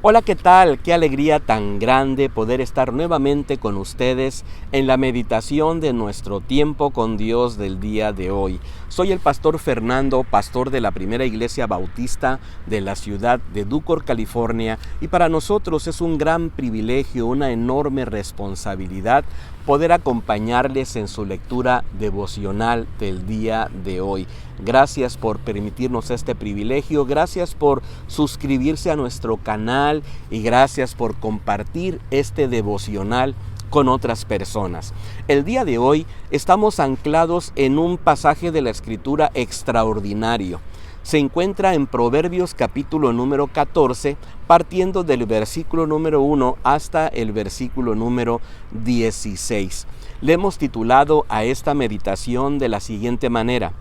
Hola, ¿qué tal? Qué alegría tan grande poder estar nuevamente con ustedes en la meditación de nuestro tiempo con Dios del día de hoy. Soy el pastor Fernando, pastor de la Primera Iglesia Bautista de la ciudad de Ducor, California, y para nosotros es un gran privilegio, una enorme responsabilidad poder acompañarles en su lectura devocional del día de hoy. Gracias por permitirnos este privilegio, gracias por suscribirse a nuestro canal y gracias por compartir este devocional con otras personas. El día de hoy estamos anclados en un pasaje de la Escritura extraordinario. Se encuentra en Proverbios capítulo número 14, partiendo del versículo número 1 hasta el versículo número 16. Le hemos titulado a esta meditación de la siguiente manera: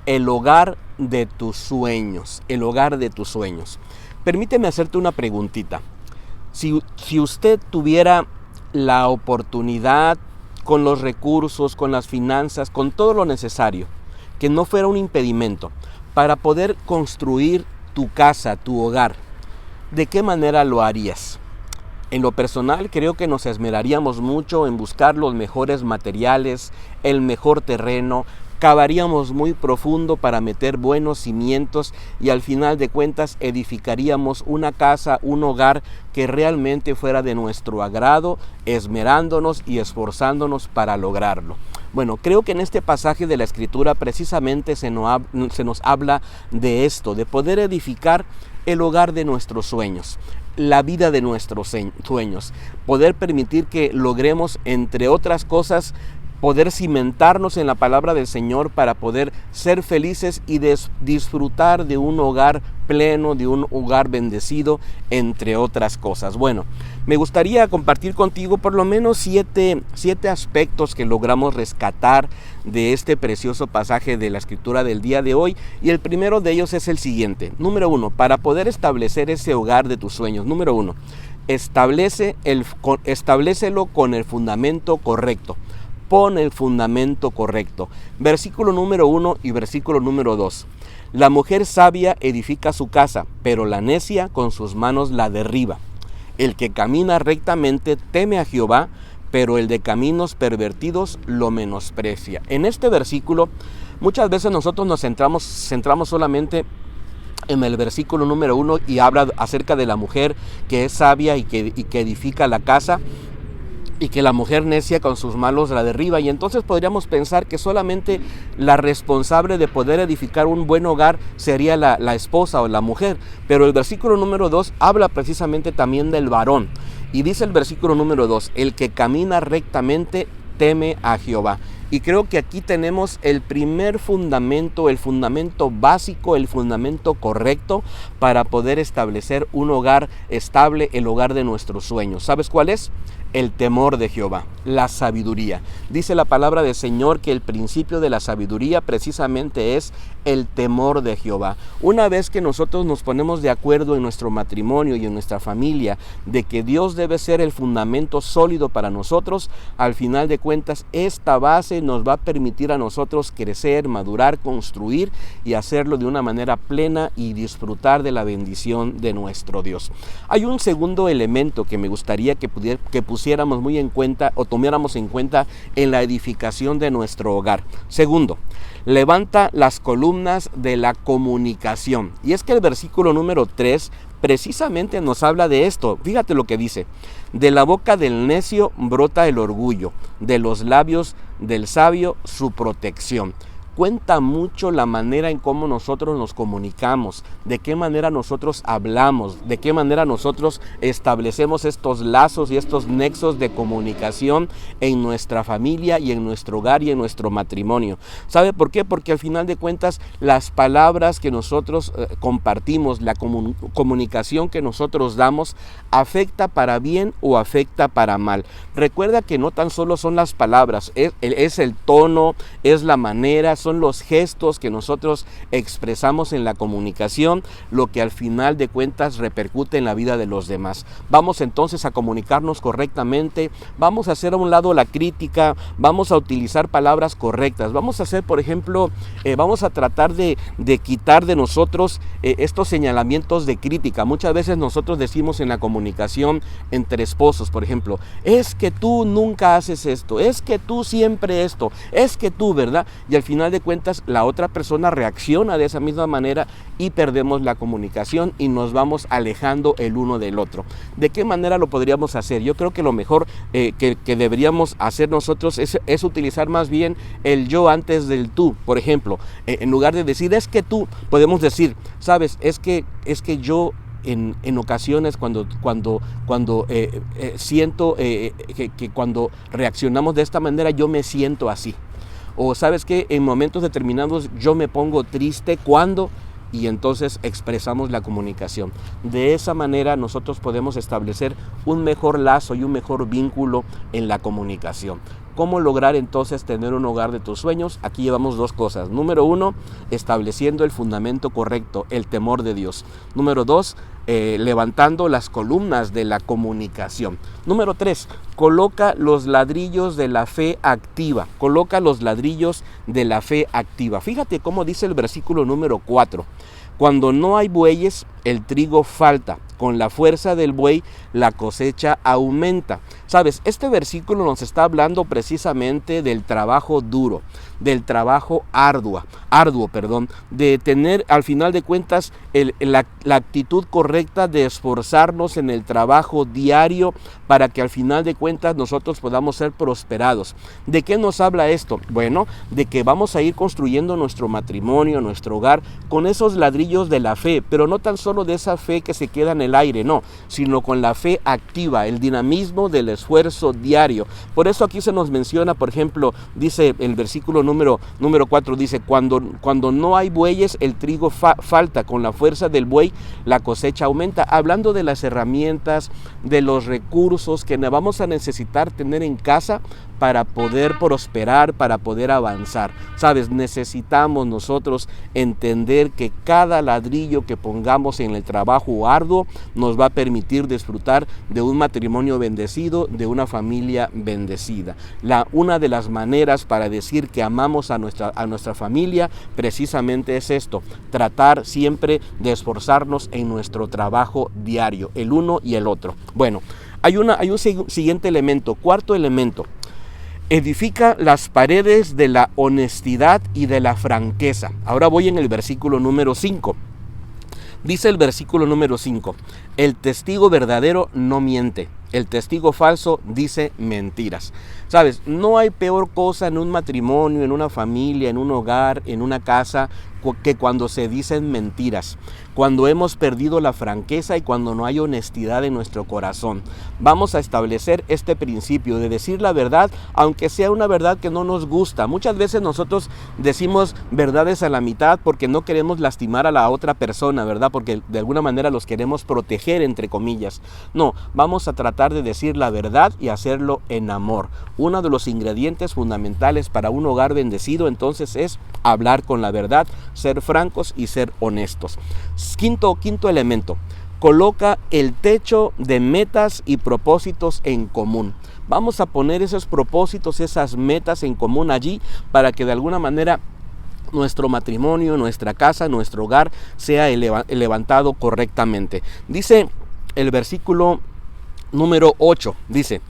el hogar de tus sueños, el hogar de tus sueños. Permíteme hacerte una preguntita. Si usted tuviera la oportunidad, con los recursos, con las finanzas, con todo lo necesario, que no fuera un impedimento, para poder construir tu casa, tu hogar, ¿de qué manera lo harías? En lo personal, creo que nos esmeraríamos mucho en buscar los mejores materiales, el mejor terreno, cavaríamos muy profundo para meter buenos cimientos y al final de cuentas edificaríamos una casa, un hogar que realmente fuera de nuestro agrado, esmerándonos y esforzándonos para lograrlo. Bueno, creo que en este pasaje de la Escritura precisamente se nos habla de esto, de poder edificar el hogar de nuestros sueños, la vida de nuestros sueños, poder permitir que logremos, entre otras cosas, poder cimentarnos en la palabra del Señor para poder ser felices y disfrutar de un hogar pleno, de un hogar bendecido, entre otras cosas. Bueno, me gustaría compartir contigo por lo menos siete aspectos que logramos rescatar de este precioso pasaje de la Escritura del día de hoy, y el primero de ellos es el siguiente. Número 1, para poder establecer ese hogar de tus sueños. Número 1, establécelo con el fundamento correcto. Pon el fundamento correcto. Versículo número 1 y versículo número 2. La mujer sabia edifica su casa, pero la necia con sus manos la derriba. El que camina rectamente teme a Jehová, pero el de caminos pervertidos lo menosprecia. En este versículo, muchas veces nosotros nos centramos solamente en el versículo número 1 y habla acerca de la mujer que es sabia y que edifica la casa, y que la mujer necia con sus manos la derriba, y entonces podríamos pensar que solamente la responsable de poder edificar un buen hogar sería la esposa o la mujer, pero el versículo número 2 habla precisamente también del varón, y dice el versículo número 2, el que camina rectamente teme a Jehová. Y creo que aquí tenemos el primer fundamento, el fundamento básico, el fundamento correcto para poder establecer un hogar estable, el hogar de nuestros sueños. ¿Sabes cuál es? El temor de Jehová, la sabiduría. Dice la palabra del Señor que el principio de la sabiduría precisamente es el temor de Jehová. Una vez que nosotros nos ponemos de acuerdo en nuestro matrimonio y en nuestra familia de que Dios debe ser el fundamento sólido para nosotros, al final de cuentas esta base nos va a permitir a nosotros crecer, madurar, construir y hacerlo de una manera plena y disfrutar de la bendición de nuestro Dios. Hay un segundo elemento que me gustaría que pusiéramos muy en cuenta o tomáramos en cuenta en la edificación de nuestro hogar. Segundo, levanta las columnas de la comunicación. Y es que el versículo número 3 precisamente nos habla de esto. Fíjate lo que dice: de la boca del necio brota el orgullo, de los labios del sabio su protección. Cuenta mucho la manera en cómo nosotros nos comunicamos, de qué manera nosotros hablamos, de qué manera nosotros establecemos estos lazos y estos nexos de comunicación en nuestra familia y en nuestro hogar y en nuestro matrimonio. ¿Sabe por qué? Porque al final de cuentas las palabras que nosotros compartimos, la comunicación que nosotros damos, afecta para bien o afecta para mal. Recuerda que no tan solo son las palabras, es el tono, es la manera, son son los gestos que nosotros expresamos en la comunicación lo que al final de cuentas repercute en la vida de los demás. Vamos entonces a comunicarnos correctamente, vamos a hacer a un lado la crítica, vamos a utilizar palabras correctas, vamos a hacer, por ejemplo, vamos a tratar de quitar de nosotros estos señalamientos de crítica. Muchas veces nosotros decimos en la comunicación entre esposos, por ejemplo, es que tú nunca haces esto, es que tú siempre esto, es que tú, ¿verdad? Y al final de cuentas la otra persona reacciona de esa misma manera y perdemos la comunicación y nos vamos alejando el uno del otro. ¿De qué manera lo podríamos hacer? Yo creo que lo mejor que deberíamos hacer nosotros es utilizar más bien el yo antes del tú. Por ejemplo, en lugar de decir es que tú, podemos decir, sabes, es que yo en ocasiones cuando siento que cuando reaccionamos de esta manera yo me siento así. O sabes que en momentos determinados yo me pongo triste cuando, y entonces expresamos la comunicación. De esa manera nosotros podemos establecer un mejor lazo y un mejor vínculo en la comunicación. ¿Cómo lograr entonces tener un hogar de tus sueños? Aquí llevamos dos cosas. Número 1, estableciendo el fundamento correcto, el temor de Dios. Número 2, levantando las columnas de la comunicación. Número 3, coloca los ladrillos de la fe activa. Coloca los ladrillos de la fe activa. Fíjate cómo dice el versículo número 4. Cuando no hay bueyes, el trigo falta. Con la fuerza del buey, la cosecha aumenta. Sabes, este versículo nos está hablando precisamente del trabajo duro, del trabajo arduo, de tener al final de cuentas la actitud correcta de esforzarnos en el trabajo diario para que al final de cuentas nosotros podamos ser prosperados. ¿De qué nos habla esto? Bueno, de que vamos a ir construyendo nuestro matrimonio, nuestro hogar, con esos ladrillos de la fe, pero no tan solo de esa fe que se queda en el aire, no, sino con la fe activa, el dinamismo del esfuerzo diario. Por eso aquí se nos menciona, por ejemplo, dice el versículo número 4, dice, cuando no hay bueyes, el trigo falta, con la fuerza del buey, la cosecha aumenta. Hablando de las herramientas, de los recursos que vamos a necesitar tener en casa para poder prosperar, para poder avanzar. Sabes, necesitamos nosotros entender que cada ladrillo que pongamos en el trabajo arduo nos va a permitir disfrutar de un matrimonio bendecido, de una familia bendecida. Una de las maneras para decir que amamos a nuestra familia precisamente es esto, tratar siempre de esforzarnos en nuestro trabajo diario, el uno y el otro. Bueno, hay un siguiente elemento, cuarto elemento. Edifica las paredes de la honestidad y de la franqueza. Ahora voy en el versículo número 5. Dice el versículo número 5, el testigo verdadero no miente, el testigo falso dice mentiras. Sabes, no hay peor cosa en un matrimonio, en una familia, en un hogar, en una casa, que cuando se dicen mentiras, cuando hemos perdido la franqueza y cuando no hay honestidad en nuestro corazón. Vamos a establecer este principio de decir la verdad, aunque sea una verdad que no nos gusta. Muchas veces nosotros decimos verdades a la mitad porque no queremos lastimar a la otra persona, ¿verdad? Porque de alguna manera los queremos proteger, entre comillas. No, vamos a tratar de decir la verdad y hacerlo en amor. Uno de los ingredientes fundamentales para un hogar bendecido entonces es hablar con la verdad, ser francos y ser honestos. Quinto elemento, coloca el techo de metas y propósitos en común. Vamos a poner esos propósitos, esas metas en común allí para que de alguna manera nuestro matrimonio, nuestra casa, nuestro hogar sea levantado correctamente. Dice el versículo número 8, dice,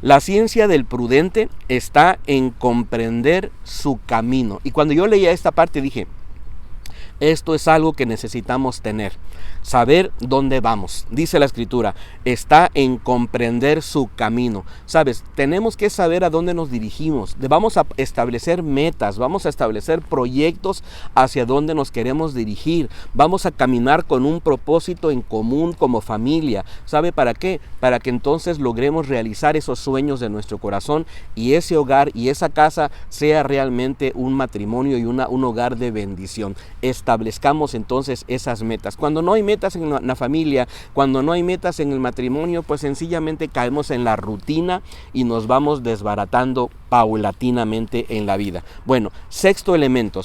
la ciencia del prudente está en comprender su camino. Y cuando yo leía esta parte dije, esto es algo que necesitamos tener, saber dónde vamos. Dice la Escritura, está en comprender su camino. Sabes, tenemos que saber a dónde nos dirigimos. Vamos a establecer metas, vamos a establecer proyectos hacia dónde nos queremos dirigir. Vamos a caminar con un propósito en común como familia. ¿Sabe para qué? Para que entonces logremos realizar esos sueños de nuestro corazón y ese hogar y esa casa sea realmente un matrimonio y un hogar de bendición. establezcamos entonces esas metas. Cuando no hay metas en la familia, cuando no hay metas en el matrimonio, pues sencillamente caemos en la rutina y nos vamos desbaratando paulatinamente en la vida. Bueno, sexto elemento,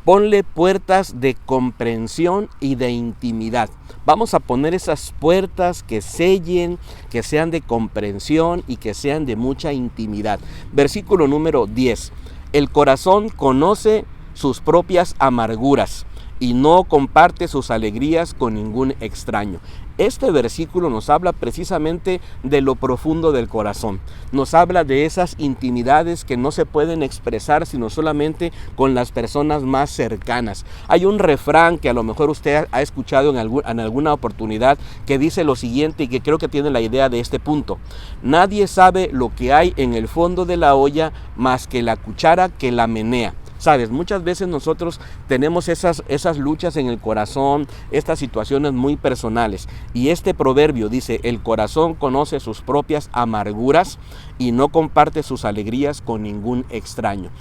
ponle puertas de comprensión y de intimidad. Vamos a poner esas puertas que sellen, que sean de comprensión y que sean de mucha intimidad. Versículo número 10. El corazón conoce sus propias amarguras y no comparte sus alegrías con ningún extraño. Este versículo nos habla precisamente de lo profundo del corazón. Nos habla de esas intimidades que no se pueden expresar sino solamente con las personas más cercanas. Hay un refrán que a lo mejor usted ha escuchado en alguna oportunidad que dice lo siguiente y que creo que tiene la idea de este punto. Nadie sabe lo que hay en el fondo de la olla más que la cuchara que la menea. Sabes, muchas veces nosotros tenemos esas luchas en el corazón, estas situaciones muy personales. Y este proverbio dice, el corazón conoce sus propias amarguras y no comparte sus alegrías con ningún extraño.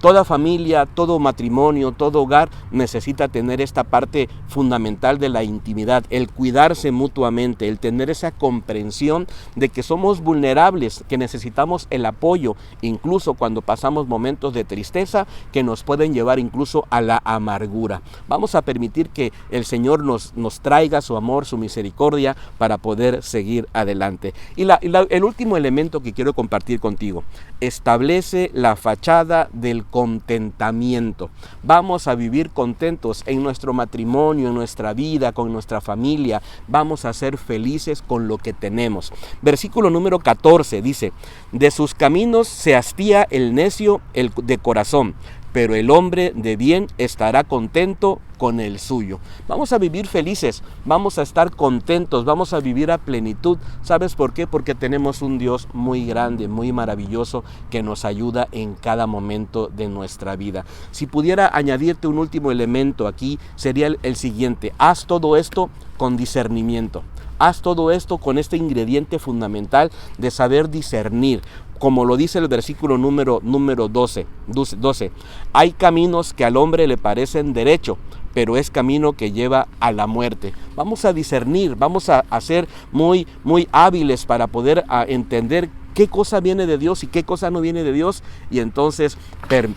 Toda familia, todo matrimonio, todo hogar necesita tener esta parte fundamental de la intimidad, el cuidarse mutuamente, el tener esa comprensión de que somos vulnerables, que necesitamos el apoyo, incluso cuando pasamos momentos de tristeza que nos pueden llevar incluso a la amargura. Vamos a permitir que el Señor nos traiga su amor, su misericordia para poder seguir adelante. Y el último elemento que quiero compartir contigo, establece la fachada del contentamiento. Vamos a vivir contentos en nuestro matrimonio, en nuestra vida, con nuestra familia. Vamos a ser felices con lo que tenemos. Versículo número 14 dice, de sus caminos se hastía el necio de corazón, pero el hombre de bien estará contento con el suyo. Vamos a vivir felices, vamos a estar contentos, vamos a vivir a plenitud. ¿Sabes por qué? Porque tenemos un Dios muy grande, muy maravilloso, que nos ayuda en cada momento de nuestra vida. Si pudiera añadirte un último elemento aquí, sería el siguiente. Haz todo esto con discernimiento. Haz todo esto con este ingrediente fundamental de saber discernir. Como lo dice el versículo número 12. Hay caminos que al hombre le parecen derecho, pero es camino que lleva a la muerte. Vamos a discernir, vamos a ser muy hábiles para poder entender qué cosa viene de Dios y qué cosa no viene de Dios, y entonces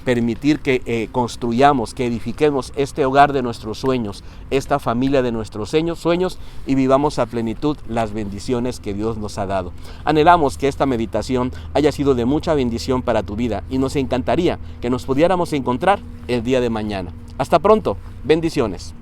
permitir que construyamos, que edifiquemos este hogar de nuestros sueños, esta familia de nuestros sueños, y vivamos a plenitud las bendiciones que Dios nos ha dado. Anhelamos que esta meditación haya sido de mucha bendición para tu vida y nos encantaría que nos pudiéramos encontrar el día de mañana. Hasta pronto, bendiciones.